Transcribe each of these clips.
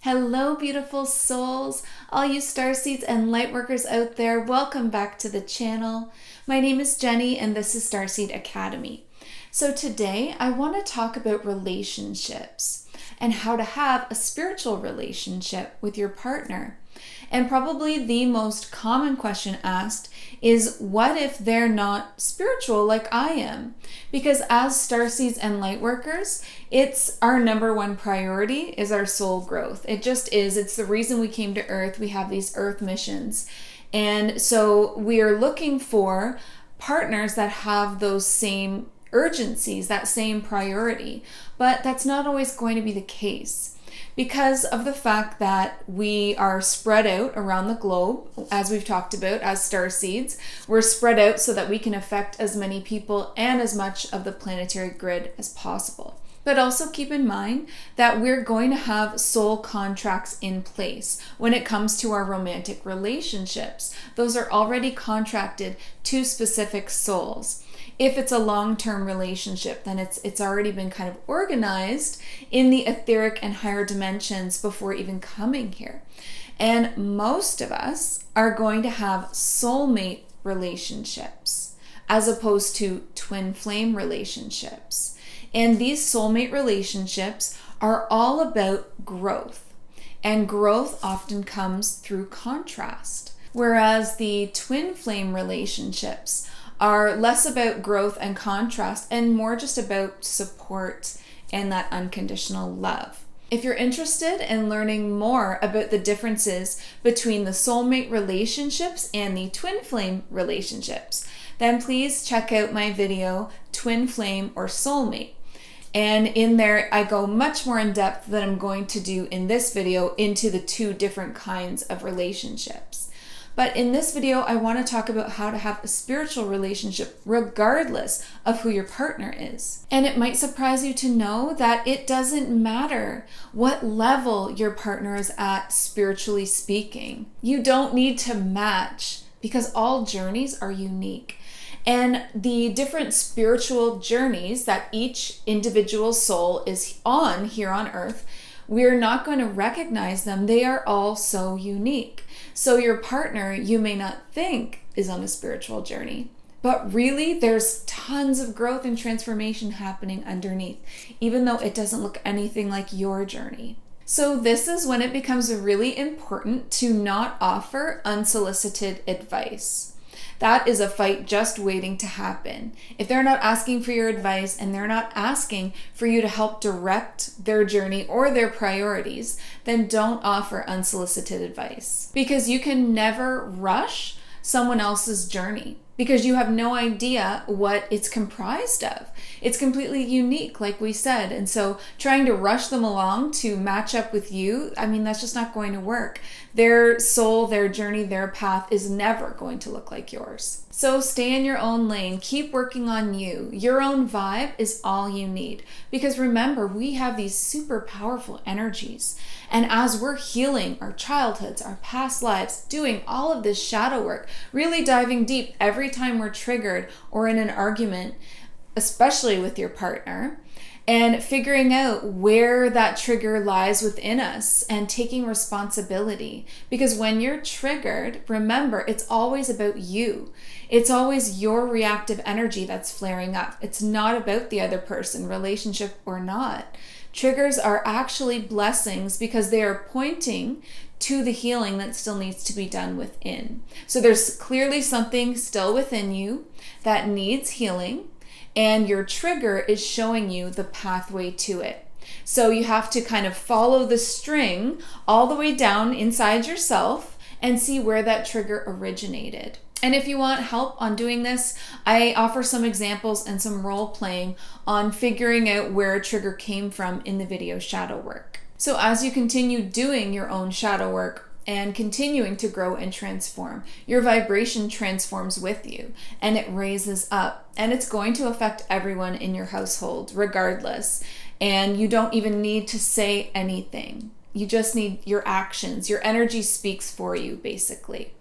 Hello, beautiful souls, all you starseeds and lightworkers out there. Welcome back to the channel. My name is Jenny and this is Starseed Academy. So today I want to talk about relationships and how to have a spiritual relationship with your partner. And probably the most common question asked is, what if they're not spiritual like I am? Because as starseeds and lightworkers, it's our number one priority is our soul growth. It just is. It's the reason we came to Earth. We have these Earth missions. And so we are looking for partners that have those same urgencies, that same priority. But that's not always going to be the case, because of the fact that we are spread out around the globe, as we've talked about, as starseeds. We're spread out so that we can affect as many people and as much of the planetary grid as possible. But also keep in mind that we're going to have soul contracts in place when it comes to our romantic relationships. Those are already contracted to specific souls. If it's a long-term relationship, then it's already been kind of organized in the etheric and higher dimensions before even coming here. And most of us are going to have soulmate relationships as opposed to twin flame relationships. And these soulmate relationships are all about growth. And growth often comes through contrast. Whereas the twin flame relationships are less about growth and contrast and more just about support and that unconditional love. If you're interested in learning more about the differences between the soulmate relationships and the twin flame relationships, then please check out my video, Twin Flame or Soulmate. And in there, I go much more in depth than I'm going to do in this video into the two different kinds of relationships. But in this video, I want to talk about how to have a spiritual relationship regardless of who your partner is. And it might surprise you to know that it doesn't matter what level your partner is at, spiritually speaking. You don't need to match, because all journeys are unique. And the different spiritual journeys that each individual soul is on here on Earth, we're not going to recognize them. They are all so unique. So your partner, you may not think is on a spiritual journey, but really there's tons of growth and transformation happening underneath, even though it doesn't look anything like your journey. So this is when it becomes really important to not offer unsolicited advice. That is a fight just waiting to happen. If they're not asking for your advice and they're not asking for you to help direct their journey or their priorities, then don't offer unsolicited advice. Because you can never rush someone else's journey, because you have no idea what it's comprised of. It's completely unique, like we said. And so trying to rush them along to match up with you, that's just not going to work. Their soul, their journey, their path is never going to look like yours. So stay in your own lane. Keep working on you. Your own vibe is all you need. Because remember, we have these super powerful energies. And as we're healing our childhoods, our past lives, doing all of this shadow work, really diving deep every time we're triggered or in an argument, especially with your partner, and figuring out where that trigger lies within us and taking responsibility. Because when you're triggered, remember, it's always about you. It's always your reactive energy that's flaring up. It's not about the other person, relationship or not. Triggers are actually blessings because they are pointing to the healing that still needs to be done within. So there's clearly something still within you that needs healing, and your trigger is showing you the pathway to it. So you have to kind of follow the string all the way down inside yourself and see where that trigger originated. And if you want help on doing this, I offer some examples and some role playing on figuring out where a trigger came from in the video shadow work. So as you continue doing your own shadow work and continuing to grow and transform, your vibration transforms with you and it raises up, and it's going to affect everyone in your household regardless. And you don't even need to say anything. You just need your actions. Your energy speaks for you, basically.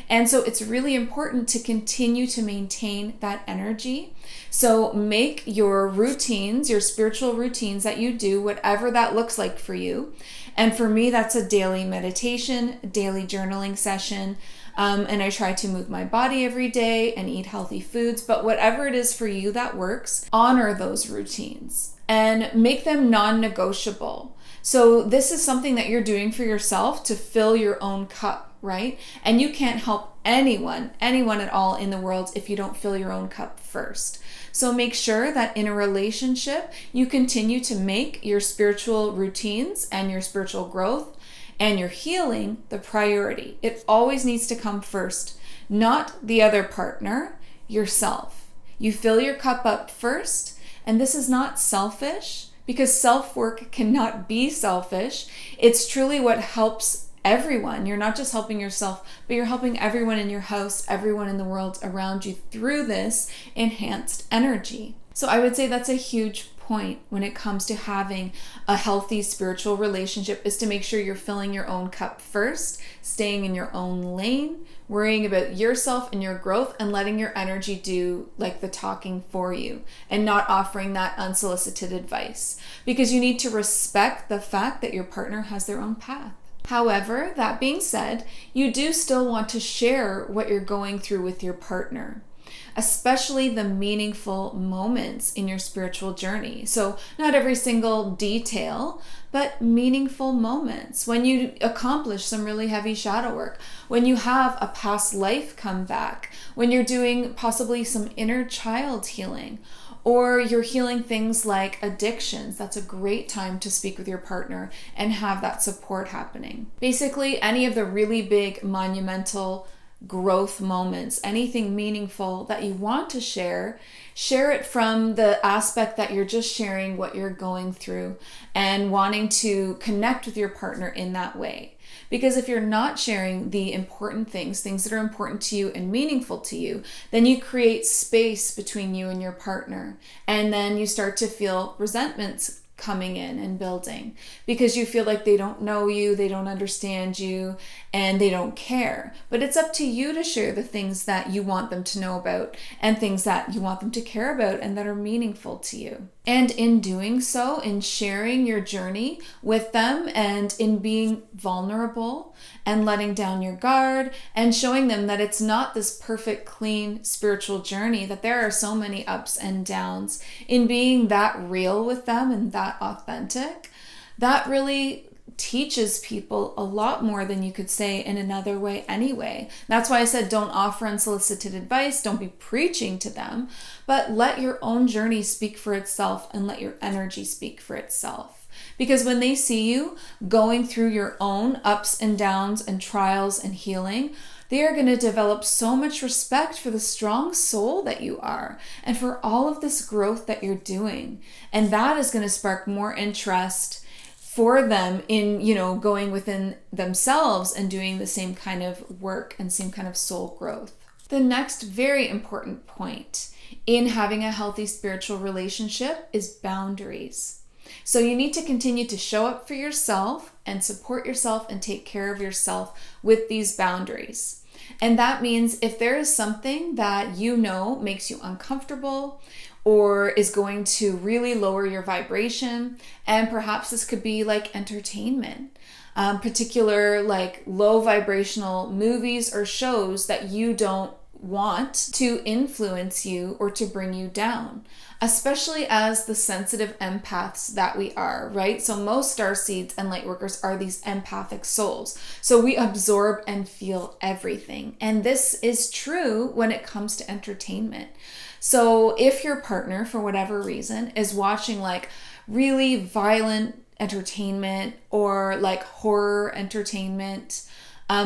And so it's really important to continue to maintain that energy. So make your routines, your spiritual routines that you do, whatever that looks like for you, And for me, that's a daily meditation, a daily journaling session. And I try to move my body every day and eat healthy foods. But whatever it is for you that works, honor those routines and make them non-negotiable. So this is something that you're doing for yourself to fill your own cup, right? And you can't help anyone at all in the world if you don't fill your own cup first. So make sure that in a relationship, you continue to make your spiritual routines and your spiritual growth and your healing the priority. It always needs to come first, not the other partner, yourself. You fill your cup up first, and this is not selfish, because self-work cannot be selfish. It's truly what helps everyone. You're not just helping yourself, but you're helping everyone in your house, everyone in the world around you through this enhanced energy. So I would say that's a huge point when it comes to having a healthy spiritual relationship, is to make sure you're filling your own cup first, staying in your own lane, worrying about yourself and your growth, and letting your energy do like the talking for you, and not offering that unsolicited advice, because you need to respect the fact that your partner has their own path. However, that being said, you do still want to share what you're going through with your partner, especially the meaningful moments in your spiritual journey. So not every single detail, but meaningful moments. When you accomplish some really heavy shadow work, when you have a past life come back, when you're doing possibly some inner child healing, or you're healing things like addictions, that's a great time to speak with your partner and have that support happening. Basically, any of the really big monumental growth moments, anything meaningful that you want to share it from the aspect that you're just sharing what you're going through and wanting to connect with your partner in that way. Because if you're not sharing the important things that are important to you and meaningful to you, then you create space between you and your partner. And then you start to feel resentments coming in and building, because you feel like they don't know you, they don't understand you, and they don't care. But it's up to you to share the things that you want them to know about and things that you want them to care about and that are meaningful to you. And in doing so, in sharing your journey with them and in being vulnerable and letting down your guard and showing them that it's not this perfect, clean spiritual journey, that there are so many ups and downs, in being that real with them and that authentic, that really teaches people a lot more than you could say in another way anyway. That's why I said don't offer unsolicited advice, don't be preaching to them, but let your own journey speak for itself and let your energy speak for itself. Because when they see you going through your own ups and downs and trials and healing, they are going to develop so much respect for the strong soul that you are and for all of this growth that you're doing. And that is going to spark more interest for them in, going within themselves and doing the same kind of work and same kind of soul growth. The next very important point in having a healthy spiritual relationship is boundaries. So you need to continue to show up for yourself and support yourself and take care of yourself with these boundaries. And that means if there is something that makes you uncomfortable or is going to really lower your vibration, and perhaps this could be like entertainment, particular like low vibrational movies or shows that you don't want to influence you or to bring you down, especially as the sensitive empaths that we are, right? So most starseeds and lightworkers are these empathic souls. So we absorb and feel everything. And this is true when it comes to entertainment. So if your partner, for whatever reason, is watching like really violent entertainment or like horror entertainment,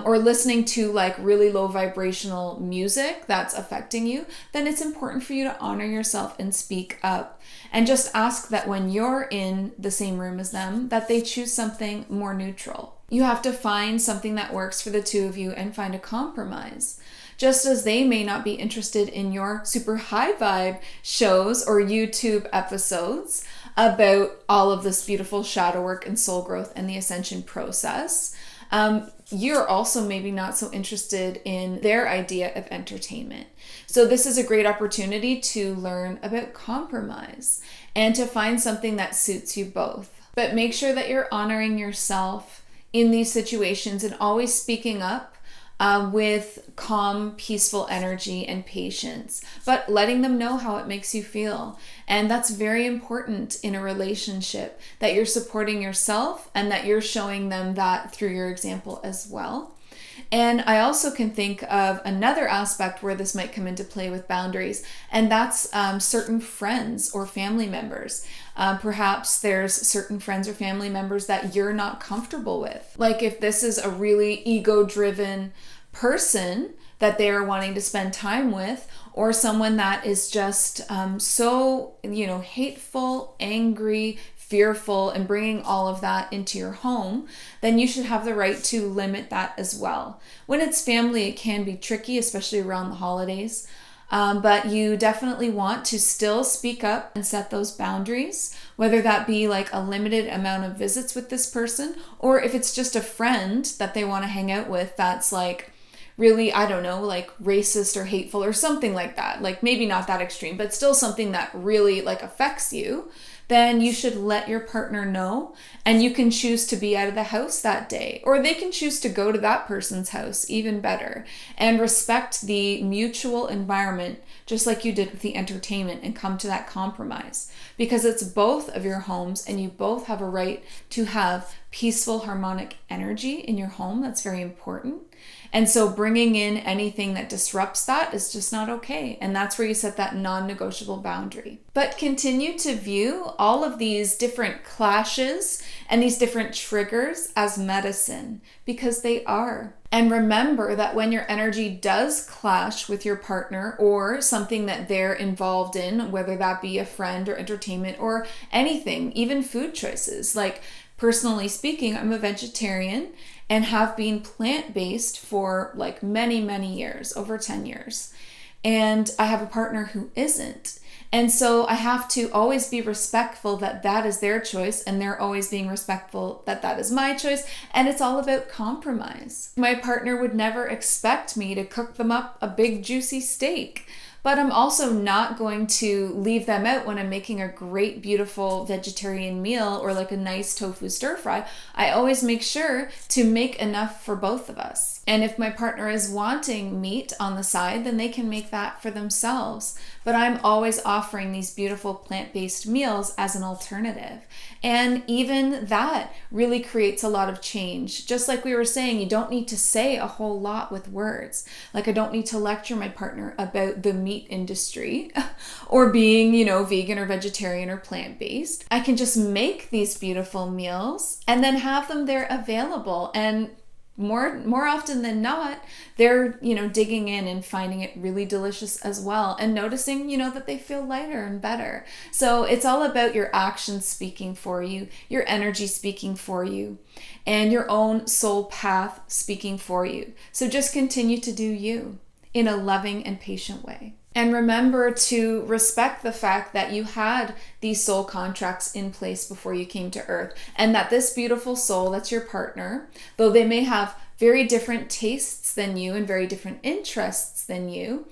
or listening to like really low vibrational music that's affecting you, then it's important for you to honor yourself and speak up and just ask that when you're in the same room as them, that they choose something more neutral. You have to find something that works for the two of you and find a compromise. Just as they may not be interested in your super high vibe shows or YouTube episodes about all of this beautiful shadow work and soul growth and the ascension process, you're also maybe not so interested in their idea of entertainment. So this is a great opportunity to learn about compromise and to find something that suits you both. But make sure that you're honoring yourself in these situations and always speaking up with calm, peaceful energy and patience, but letting them know how it makes you feel. And that's very important in a relationship, that you're supporting yourself and that you're showing them that through your example as well. And I also can think of another aspect where this might come into play with boundaries, and that's certain friends or family members. Perhaps there's certain friends or family members that you're not comfortable with. Like if this is a really ego-driven person that they are wanting to spend time with, or someone that is just so, hateful, angry, fearful, and bringing all of that into your home, then you should have the right to limit that as well. When it's family, it can be tricky, especially around the holidays. But you definitely want to still speak up and set those boundaries, whether that be like a limited amount of visits with this person, or if it's just a friend that they want to hang out with that's like really, I don't know, like racist or hateful or something like that. Like maybe not that extreme, but still something that really like affects you. Then you should let your partner know, and you can choose to be out of the house that day, or they can choose to go to that person's house, even better, and respect the mutual environment just like you did with the entertainment and come to that compromise, because it's both of your homes and you both have a right to have peaceful, harmonic energy in your home. That's very important. And so bringing in anything that disrupts that is just not okay. And that's where you set that non-negotiable boundary. But continue to view all of these different clashes and these different triggers as medicine, because they are. And remember that when your energy does clash with your partner or something that they're involved in, whether that be a friend or entertainment or anything, even food choices, like personally speaking, I'm a vegetarian and have been plant-based for like many, many years, over 10 years. And I have a partner who isn't. And so I have to always be respectful that that is their choice, and they're always being respectful that that is my choice. And it's all about compromise. My partner would never expect me to cook them up a big juicy steak. But I'm also not going to leave them out when I'm making a great, beautiful vegetarian meal or like a nice tofu stir fry. I always make sure to make enough for both of us. And if my partner is wanting meat on the side, then they can make that for themselves. But I'm always offering these beautiful plant-based meals as an alternative. And even that really creates a lot of change. Just like we were saying, you don't need to say a whole lot with words. Like I don't need to lecture my partner about the meat industry or being, vegan or vegetarian or plant-based. I can just make these beautiful meals and then have them there available. And more often than not, they're, digging in and finding it really delicious as well, and noticing, that they feel lighter and better. So it's all about your actions speaking for you, your energy speaking for you, and your own soul path speaking for you. So just continue to do you in a loving and patient way. And remember to respect the fact that you had these soul contracts in place before you came to Earth, and that this beautiful soul that's your partner, though they may have very different tastes than you and very different interests than you,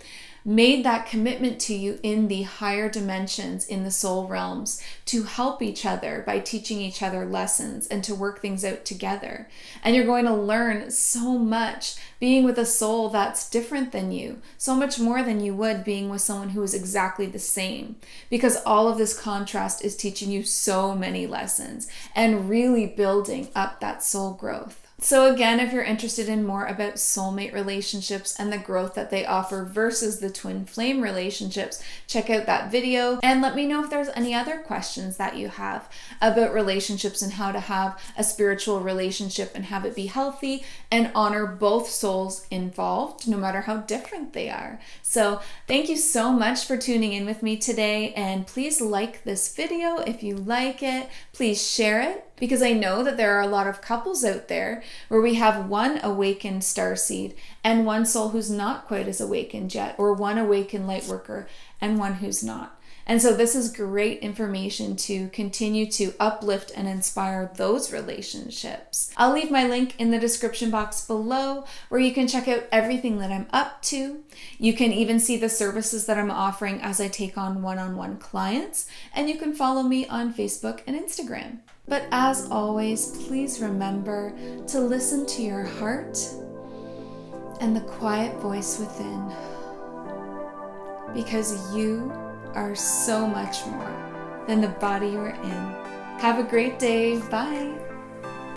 made that commitment to you in the higher dimensions, in the soul realms, to help each other by teaching each other lessons and to work things out together. And you're going to learn so much being with a soul that's different than you, so much more than you would being with someone who is exactly the same, because all of this contrast is teaching you so many lessons and really building up that soul growth. So again, if you're interested in more about soulmate relationships and the growth that they offer versus the twin flame relationships, check out that video and let me know if there's any other questions that you have about relationships and how to have a spiritual relationship and have it be healthy and honor both souls involved, no matter how different they are. So thank you so much for tuning in with me today, and please like this video if you like it. Please share it, because I know that there are a lot of couples out there where we have one awakened starseed and one soul who's not quite as awakened yet, or one awakened light worker and one who's not. And so this is great information to continue to uplift and inspire those relationships. I'll leave my link in the description box below where you can check out everything that I'm up to. You can even see the services that I'm offering as I take on one-on-one clients, and you can follow me on Facebook and Instagram. But as always, please remember to listen to your heart and the quiet voice within, because you are so much more than the body you're in. Have a great day. Bye.